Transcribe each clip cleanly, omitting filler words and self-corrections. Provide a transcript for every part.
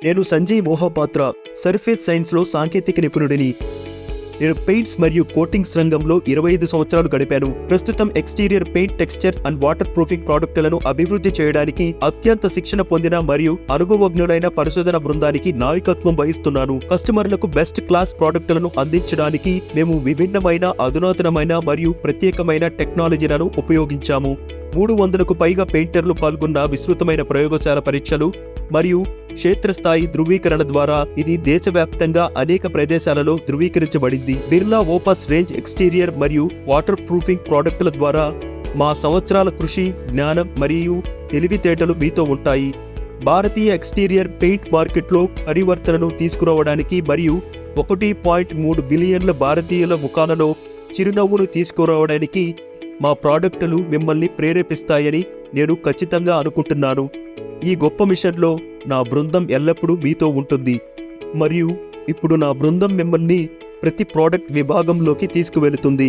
నేను సంజయ్ మోహపాత్ర, సర్ఫేస్ సైన్స్లో సాంకేతిక నిపుణుడిని. నేను పెయింట్స్ మరియు కోటింగ్స్ రంగంలో 25 సంవత్సరాలు గడిపాను. ప్రస్తుతం exterior paint, texture and waterproofing ప్రాడక్టులను అభివృద్ధి చేయడానికి అత్యంత శిక్షణ పొందిన మరియు అనుభవజ్ఞులైన పరిశోధన బృందానికి నాయకత్వం వహిస్తున్నాను. కస్టమర్లకు బెస్ట్ క్లాస్ ప్రాడక్టులను అందించడానికి మేము విభిన్నమైన, అధునాతనమైన మరియు ప్రత్యేకమైన టెక్నాలజీలను ఉపయోగించాము. 300కు పైగా పెయింటర్లు పాల్గొన్న విస్తృతమైన ప్రయోగశాల పరీక్షలు మరియు క్షేత్రస్థాయి ధృవీకరణ ద్వారా ఇది దేశవ్యాప్తంగా అనేక ప్రదేశాలలో ధృవీకరించబడింది. బిర్లా ఓపస్ రేంజ్ ఎక్స్టీరియర్ మరియు వాటర్ ప్రూఫింగ్ ప్రాడక్టుల ద్వారా మా సంవత్సరాల కృషి, జ్ఞానం మరియు తెలివితేటలు మీతో ఉంటాయి. భారతీయ ఎక్స్టీరియర్ పెయింట్ మార్కెట్లో పరివర్తనను తీసుకురావడానికి మరియు 1.3 బిలియన్ల భారతీయుల ముఖాలలో చిరునవ్వును తీసుకురావడానికి మా ప్రాడక్టులు మిమ్మల్ని ప్రేరేపిస్తాయని నేను ఖచ్చితంగా అనుకుంటున్నాను. ఈ గొప్ప మిషన్లో నా బృందం ఎల్లప్పుడూ మీతో ఉంటుంది మరియు ఇప్పుడు నా బృందం మిమ్మల్ని ప్రతి ప్రోడక్ట్ విభాగంలోకి తీసుకువెళుతుంది.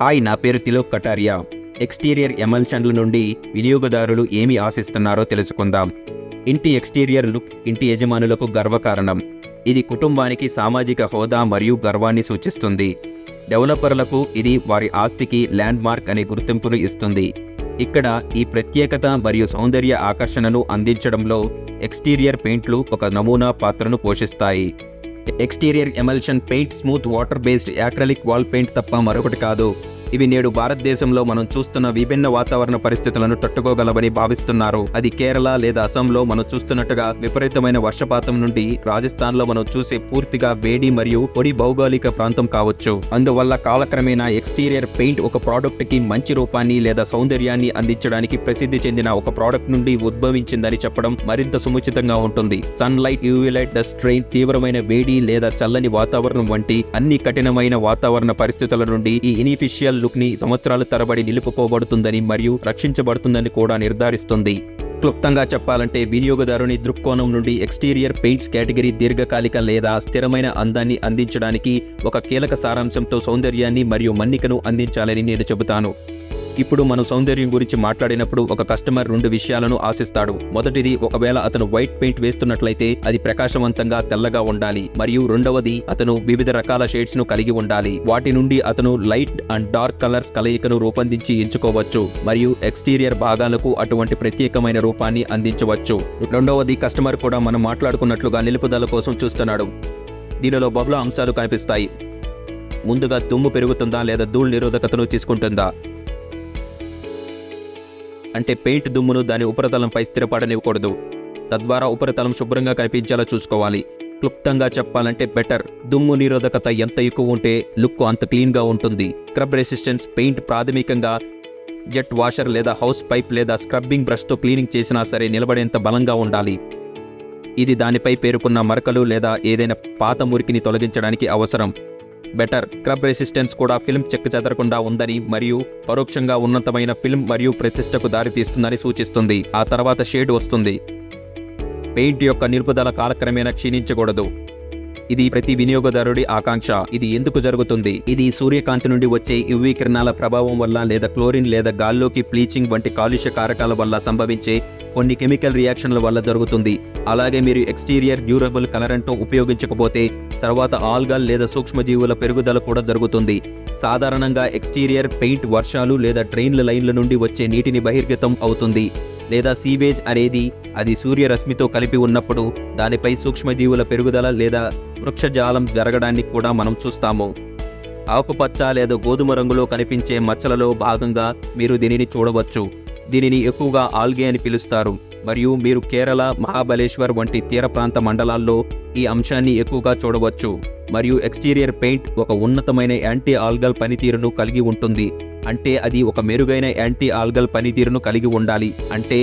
హాయ్, నా పేరు తిలోక్ కటారియా. ఎక్స్టీరియర్ ఎమల్షన్ల నుండి వినియోగదారులు ఏమి ఆశిస్తున్నారో తెలుసుకుందాం. ఇంటి ఎక్స్టీరియర్ లుక్ ఇంటి యజమానులకు గర్వకారణం. ఇది కుటుంబానికి సామాజిక హోదా మరియు గర్వాన్ని సూచిస్తుంది. డెవలపర్లకు ఇది వారి ఆస్తికి ల్యాండ్ మార్క్ అనే గుర్తింపును ఇస్తుంది. ఇక్కడ ఈ ప్రత్యేకత మరియు సౌందర్య ఆకర్షణను అందించడంలో ఎక్స్టీరియర్ పెయింట్లు ఒక నమూనా పాత్రను పోషిస్తాయి. Exterior emulsion paint smooth water based acrylic wall paint తప్ప మరొకటి కాదు. ఇవి నేడు భారతదేశంలో మనం చూస్తున్న విభిన్న వాతావరణ పరిస్థితులను తట్టుకోగలవని భావిస్తున్నారు. అది కేరళ లేదా అస్సాంలో మనం చూస్తున్నట్టుగా విపరీతమైన వర్షపాతం నుండి రాజస్థాన్లో మనం చూసే పూర్తిగా వేడి మరియు పొడి భౌగోళిక ప్రాంతం కావచ్చు. అందువల్ల కాలక్రమేణా ఎక్స్టీరియర్ పెయింట్ ఒక ప్రోడక్ట్ కి మంచి రూపాన్ని లేదా సౌందర్యాన్ని అందించడానికి ప్రసిద్ధి చెందిన ఒక ప్రోడక్ట్ నుండి ఉద్భవించిందని చెప్పడం మరింత సముచితంగా ఉంటుంది. Sunlight, UV light, dust rain, తీవ్రమైన వేడి లేదా చల్లని వాతావరణం వంటి అన్ని కఠినమైన వాతావరణ పరిస్థితుల నుండి ఈ ఇనిఫిషియల్ లుక్ ని సంవత్సరాల తరబడి నిలుపుకోబడుతుందని మరియు రక్షించబడుతుందని కూడా నిర్ధారిస్తుంది. క్లుప్తంగా చెప్పాలంటే వినియోగదారుని దృక్కోణం నుండి ఎక్స్టీరియర్ పెయింట్స్ కేటగిరీ దీర్ఘకాలిక లేదా స్థిరమైన అందాన్ని అందించడానికి ఒక కీలక సారాంశంతో సౌందర్యాన్ని మరియు మన్నికను అందించాలని నేను చెబుతాను. ఇప్పుడు మనం సౌందర్యం గురించి మాట్లాడినప్పుడు ఒక కస్టమర్ 2 విషయాలను ఆశిస్తాడు. మొదటిది, ఒకవేళ అతను వైట్ పెయింట్ వేస్తున్నట్లయితే అది ప్రకాశవంతంగా తెల్లగా ఉండాలి. మరియు రెండవది, అతను వివిధ రకాల షేడ్స్ ను కలిగి ఉండాలి. వాటి నుండి అతను లైట్ అండ్ డార్క్ కలర్స్ కలయికను రూపొందించి ఎంచుకోవచ్చు మరియు ఎక్స్టీరియర్ భాగాలకు అటువంటి ప్రత్యేకమైన రూపాన్ని అందించవచ్చు. రెండవది, కస్టమర్ కూడా మనం మాట్లాడుకున్నట్లుగా నిలుపుదల కోసం చూస్తున్నాడు. దీనిలో బహుళ అంశాలు కనిపిస్తాయి. ముందుగా, దుమ్ము పెరుగుతుందా లేదా ధూళి నిరోధకతను తీసుకుంటుందా? అంటే పెయింట్ దుమ్మును దాని ఉపరితలంపై స్థిరపడనివ్వకూడదు. తద్వారా ఉపరితలం శుభ్రంగా కనిపించేలా చూసుకోవాలి. క్లుప్తంగా చెప్పాలంటే బెటర్. దుమ్ము నిరోధకత ఎంత ఎక్కువ ఉంటే లుక్ అంత క్లీన్గా ఉంటుంది. స్క్రబ్ రెసిస్టెన్స్ పెయింట్ ప్రాథమికంగా జెట్ వాషర్ లేదా హౌస్ పైప్ లేదా స్క్రబ్బింగ్ బ్రష్తో క్లీనింగ్ చేసినా సరే నిలబడేంత బలంగా ఉండాలి. ఇది దానిపై పేరుకున్న మరకలు లేదా ఏదైనా పాత మురికిని తొలగించడానికి అవసరం. బెటర్ స్క్రబ్ రెసిస్టెన్స్ కూడా ఫిల్మ్ చెక్కుచెదరకుండా ఉందని మరియు పరోక్షంగా ఉన్నతమైన ఫిల్మ్ మరియు ప్రతిష్టకు దారితీస్తుందని సూచిస్తుంది. ఆ తర్వాత షేడ్ వస్తుంది. పెయింట్ యొక్క నిలుపుదల కాలక్రమేణా క్షీణించకూడదు. ఇది ప్రతి వినియోగదారుడి ఆకాంక్ష. ఇది ఎందుకు జరుగుతుంది? ఇది సూర్యకాంతి నుండి వచ్చే యువీ కిరణాల ప్రభావం వల్ల లేదా క్లోరిన్ లేదా గాల్లోకి బ్లీచింగ్ వంటి కాలుష్య కారకాల వల్ల సంభవించే కొన్ని కెమికల్ రియాక్షన్ల వల్ల జరుగుతుంది. అలాగే మీరు ఎక్స్టీరియర్ డ్యూరబుల్ కలరెంట్ను ఉపయోగించకపోతే తర్వాత ఆల్గాల్ లేదా సూక్ష్మజీవుల పెరుగుదల కూడా జరుగుతుంది. సాధారణంగా ఎక్స్టీరియర్ పెయింట్ వర్షాలు లేదా డ్రైన్ల లైన్ల నుండి వచ్చే నీటిని బహిర్గతం అవుతుంది. లేదా సీవేజ్ అనేది అది సూర్యరశ్మితో కలిపి ఉన్నప్పుడు దానిపై సూక్ష్మజీవుల పెరుగుదల లేదా వృక్షజాలం జరగడాన్ని కూడా మనం చూస్తాము. ఆకుపచ్చ లేదా గోధుమ రంగులో కనిపించే మచ్చలలో భాగంగా మీరు దీనిని చూడవచ్చు. దీనిని ఎక్కువగా ఆల్గే అని పిలుస్తారు మరియు మీరు కేరళ, మహాబలేశ్వర్ వంటి తీర ప్రాంత మండలాల్లో ఈ అంశాన్ని ఎక్కువగా చూడవచ్చు. మరియు ఎక్స్టీరియర్ పెయింట్ ఒక ఉన్నతమైన యాంటీ ఆల్గల్ పనితీరును కలిగి ఉంటుంది. అంటే అది ఒక మెరుగైన యాంటీ ఆల్గల్ పనితీరును కలిగి ఉండాలి. అంటే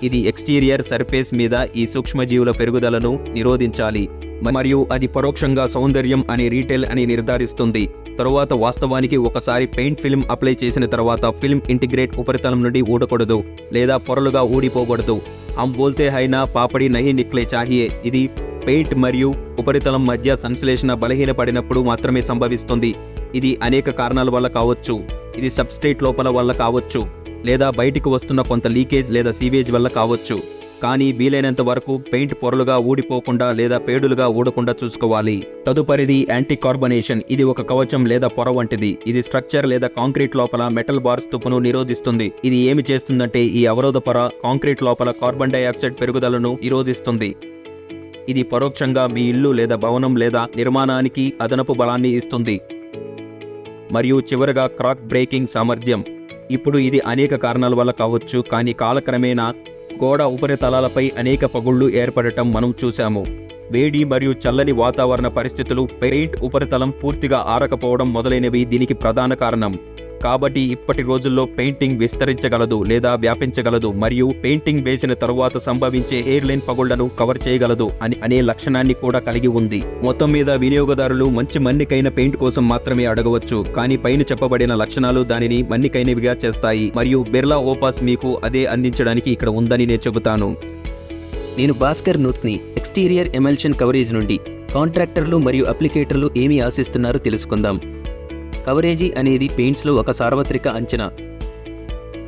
ఇది ఎక్స్టీరియర్ సర్ఫేస్ మీద ఈ సూక్ష్మజీవుల పెరుగుదలను నిరోధించాలి మరియు అది పరోక్షంగా సౌందర్యం అనే రీటైల్ అని నిర్ధారిస్తుంది. తరువాత వాస్తవానికి ఒకసారి పెయింట్ ఫిల్మ్ అప్లై చేసిన తర్వాత ఫిల్మ్ ఇంటిగ్రేట్ ఉపరితలం నుండి ఊడకూడదు లేదా పొరలుగా ఊడిపోకూడదు. హమ్ బోల్తే హైనా పాపడి నహి నిక్లే చాహియే. ఇది పెయింట్ మరియు ఉపరితలం మధ్య సంశ్లేషణ బలహీనపడినప్పుడు మాత్రమే సంభవిస్తుంది. ఇది అనేక కారణాల వల్ల కావచ్చు. ఇది సబ్స్ట్రేట్ లోపల వల్ల కావచ్చు లేదా బయటికి వస్తున్న కొంత లీకేజ్ లేదా సీవేజ్ వల్ల కావచ్చు. కానీ వీలైనంత వరకు పెయింట్ పొరలుగా ఊడిపోకుండా లేదా పేడులుగా ఊడకుండా చూసుకోవాలి. తదుపరిది యాంటీ కార్బనేషన్. ఇది ఒక కవచం లేదా పొర వంటిది. ఇది స్ట్రక్చర్ లేదా కాంక్రీట్ లోపల మెటల్ బార్స్ తుప్పును నిరోధిస్తుంది. ఇది ఏమి చేస్తుందంటే ఈ అవరోధ పొర కాంక్రీట్ లోపల కార్బన్ డైఆక్సైడ్ పెరుగుదలను నిరోధిస్తుంది. ఇది పరోక్షంగా మీ ఇల్లు లేదా భవనం లేదా నిర్మాణానికి అదనపు బలాన్ని ఇస్తుంది. మరియు చివరగా క్రాక్ బ్రేకింగ్ సామర్థ్యం. ఇప్పుడు ఇది అనేక కారణాల వల్ల కావచ్చు, కానీ కాలక్రమేణా గోడ ఉపరితలాలపై అనేక పగుళ్లు ఏర్పడటం మనం చూశాము. వేడి మరియు చల్లని వాతావరణ పరిస్థితులు, పెయింట్ ఉపరితలం పూర్తిగా ఆరకపోవడం మొదలైనవి దీనికి ప్రధాన కారణం. కాబట్టి ఇప్పటి రోజుల్లో పెయింటింగ్ విస్తరించగలదు లేదా వ్యాపించగలదు మరియు పెయింటింగ్ వేసిన తరువాత సంభవించే ఎయిర్లైన్ పగుళ్లను కవర్ చేయగలదు అనే లక్షణాన్ని కూడా కలిగి ఉంది. మొత్తం మీద వినియోగదారులు మంచి మన్నికైన పెయింట్ కోసం మాత్రమే అడగవచ్చు, కానీ పైన చెప్పబడిన లక్షణాలు దానిని మన్నికైనవిగా చేస్తాయి మరియు బిర్లా ఓపాస్ మీకు అదే అందించడానికి ఇక్కడ ఉందని నేను చెబుతాను. నేను భాస్కర్ నూత్ని. ఎక్స్టీరియర్ ఎమల్షన్ కవరేజ్ నుండి కాంట్రాక్టర్లు మరియు అప్లికేటర్లు ఏమి ఆశిస్తున్నారో తెలుసుకుందాం. కవరేజీ అనేది పెయింట్స్లో ఒక సార్వత్రిక అంచనా.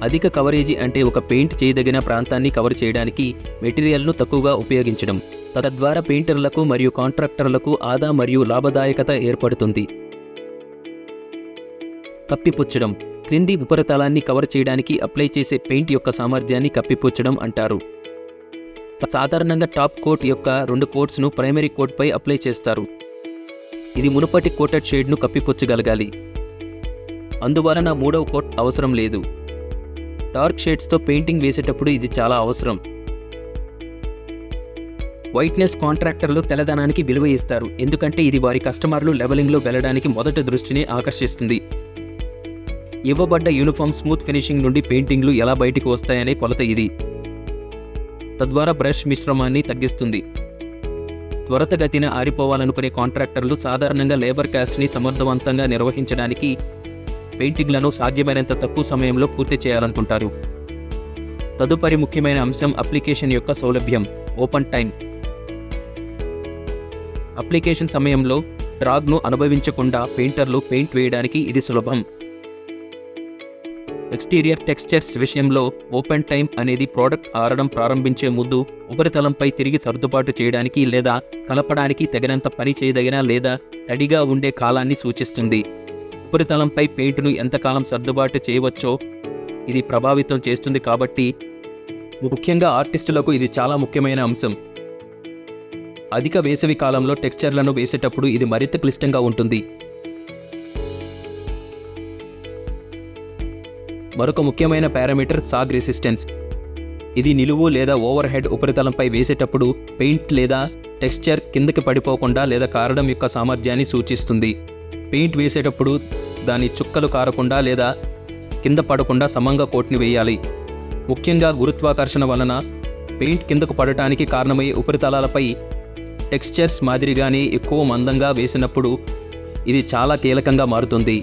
అధిక కవరేజీ అంటే ఒక పెయింట్ చేయదగిన ప్రాంతాన్ని కవర్ చేయడానికి మెటీరియల్ను తక్కువగా ఉపయోగించడం. తద్వారా పెయింటర్లకు మరియు కాంట్రాక్టర్లకు ఆదా మరియు లాభదాయకత ఏర్పడుతుంది. కప్పిపుచ్చడం. క్రింది ఉపరితలాన్ని కవర్ చేయడానికి అప్లై చేసే పెయింట్ యొక్క సామర్థ్యాన్ని కప్పిపుచ్చడం అంటారు. సాధారణంగా టాప్ కోట్ యొక్క 2 కోట్స్ను ప్రైమరీ కోట్పై అప్లై చేస్తారు. ఇది మునుపటి కోటెడ్ షేడ్ను కప్పిపుచ్చగలగాలి. అందువలన 3వ కోట్ అవసరం లేదు. డార్క్ షేడ్స్తో పెయింటింగ్ వేసేటప్పుడు ఇది చాలా అవసరం. వైట్నెస్. కాంట్రాక్టర్లు తెల్లదనానికి విలువ ఇస్తారు, ఎందుకంటే ఇది వారి కస్టమర్లు లెవెలింగ్లో వెళ్ళడానికి మొదటి దృష్టిని ఆకర్షిస్తుంది. ఇవ్వబడ్డ యూనిఫామ్ స్మూత్ ఫినిషింగ్ నుండి పెయింటింగ్లు ఎలా బయటికి వస్తాయనే కొలత ఇది. తద్వారా బ్రష్ మిశ్రమాన్ని తగ్గిస్తుంది. త్వరితగతిన ఆరిపోవాలనుకునే కాంట్రాక్టర్లు సాధారణంగా లేబర్ కాస్ట్ని సమర్థవంతంగా నిర్వహించడానికి పెయింటింగ్లను సాధ్యమైనంత తక్కువ సమయంలో పూర్తి చేయాలనుకుంటారు. తదుపరి ముఖ్యమైన అంశం అప్లికేషన్ యొక్క సౌలభ్యం. Open time. అప్లికేషన్ సమయంలో డ్రాగ్ను అనుభవించకుండా పెయింటర్లు పెయింట్ వేయడానికి ఇది సులభం. ఎక్స్టీరియర్ టెక్స్చర్స్ విషయంలో ఓపెన్ టైం అనేది ప్రోడక్ట్ ఆరడం ప్రారంభించే ముందు ఉపరితలంపై తిరిగి సర్దుబాటు చేయడానికి లేదా కలపడానికి తగినంత పని చేయదగిన లేదా తడిగా ఉండే కాలాన్ని సూచిస్తుంది. ఉపరితలంపై పెయింట్ను ఎంతకాలం సర్దుబాటు చేయవచ్చో ఇది ప్రభావితం చేస్తుంది. కాబట్టి ముఖ్యంగా ఆర్టిస్టులకు ఇది చాలా ముఖ్యమైన అంశం. అధిక వేసవి కాలంలో టెక్స్చర్లను వేసేటప్పుడు ఇది మరింత క్లిష్టంగా ఉంటుంది. మరొక ముఖ్యమైన పారామీటర్ సాగ్ రెసిస్టెన్స్. ఇది నిలువు లేదా ఓవర్ హెడ్ ఉపరితలంపై వేసేటప్పుడు పెయింట్ లేదా టెక్స్చర్ కిందకి పడిపోకుండా లేదా కారడం యొక్క సామర్థ్యాన్ని సూచిస్తుంది. పెయింట్ వేసేటప్పుడు దాని చుక్కలు కారకుండా లేదా కింద పడకుండా సమంగా కోట్ని వేయాలి. ముఖ్యంగా గురుత్వాకర్షణ వలన పెయింట్ కిందకు పడటానికి కారణమయ్యే ఉపరితలాలపై టెక్స్చర్స్ మాదిరిగానే ఎక్కువ మందంగా వేసినప్పుడు ఇది చాలా కీలకంగా మారుతుంది.